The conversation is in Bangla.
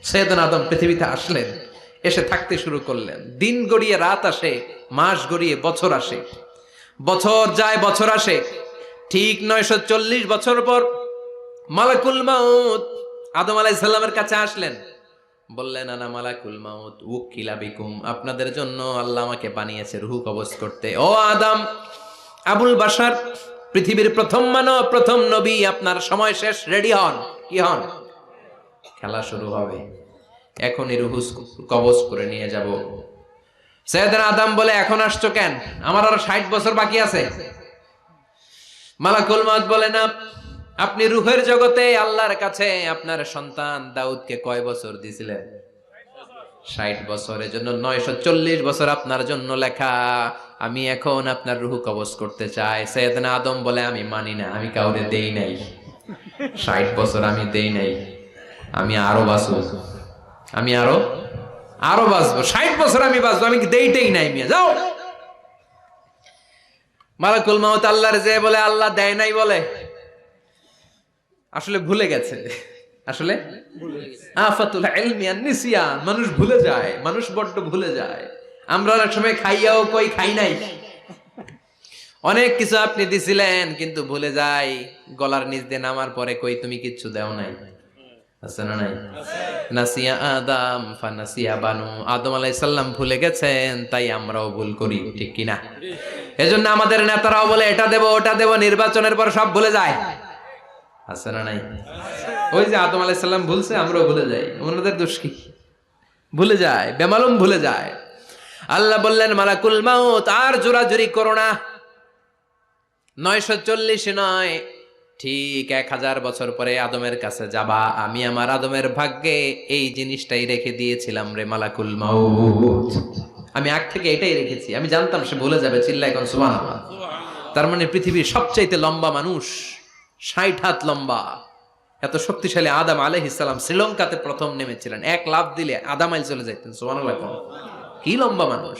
সৈয়দনা আদম পৃথিবীতে আসলেন, এসে থাকতে শুরু করলেন। দিন গড়িয়ে রাত আসে, মাস গড়িয়ে বছর আসে, বছর যায় বছর আসে। ঠিক 940 বছর পর মালাকুল মাউত আদম আলাইহিস সালামের কাছে আসলেন। বললেন, আনা মালাকুল মাউত উকিলা বিকুম, আপনাদের জন্য আল্লাহ আমাকে বানিয়েছে রূহ কবজ করতে। ও আদম, আবুল বাশার, পৃথিবীর প্রথম মানব, প্রথম নবী, আপনার সময় শেষ, রেডি হন। কি হন? খেলা শুরু হবে, এখনই রূহ কবজ করে নিয়ে যাব। সৈয়দনা আদম বলে, এখন আসছো কেন? আমার আরো 60 বছর বাকি আছে। মালাকুল মাউত বলে, না, আপনি রূহের জগতে আল্লাহর কাছে আপনার সন্তান দাউদকে কয় বছর দিয়েছিলেন? 60 বছর। এজন্য 940 বছর আপনার জন্য লেখা। আমি এখন আপনার রূহ কবজ করতে চাই। সৈয়দনা আদম বলে, আমি মানি না, আমি কাউরে দেই নাই। 60 বছর আমি দেই নাই, আমি আরো বাঁচবো, আমি আরো বাঁচবো, 60 বছর আমি বাঁচবো, আমি দেইতেই নাই। মিয়া যাও। মালাকুল মাউত আল্লাহর যে বলে, আল্লাহ দেয় নাই বলে, আসলে ভুলে গেছে। আসলে আফাতুল ইলমি আন-নিসিয়ান, মানুষ ভুলে যায়, মানুষ বড্ড ভুলে যায়। আমরা অনেক সময় খাইয়াও কই খাই নাই। অনেক কিছু আপনি দিছিলেন কিন্তু ভুলে যাই, গলার নিচ দিয়ে নামার পরে কই তুমি কিচ্ছু দেও নাই। আছে না নাই? নাসিয়া আদম ফানাসিয়া বানু, আদম আলাইহিস সালাম ভুলে গেছেন, তাই আমরাও ভুল করি, ঠিক কি না? এজন্য আমাদের নেতারাও বলে এটা দেব ওটা দেব, নির্বাচনের পর সব ভুলে যায়। আছে না নাই? ওই যে আদম আলাইহিস সালাম ভুলছে, আমরাও ভুলে যাই। ওনাদের দোষ কি? ভুলে যায়, বেমালুম ভুলে যায়। আল্লাহ বললেন, মালাকুল মাউত আর জোরাজুরি করো না। 940 নয়, ঠিক 1000 বছর পরে আদমের কাছে যাবা। আমি আমার আদমের ভাগ্যে এই জিনিসটাই রেখে দিয়েছিলাম রে মালাকুল মাউত। আমি আগ থেকে এটাই রেখেছি, আমি জানতাম সে ভুলে যাবে। চিল্লায় কোন সুবহানাল্লাহ। তার মানে পৃথিবীর সবচাইতে লম্বা মানুষ, 60 হাত লম্বা, এত শক্তিশালী আদম আলাইহিস সালাম শ্রীলঙ্কাতে প্রথম নেমেছিলেন। এক লাফ দিলে আধা মাইল চলে যাইতেন। সুবহানাল্লাহ। কি লম্বা মানুষ!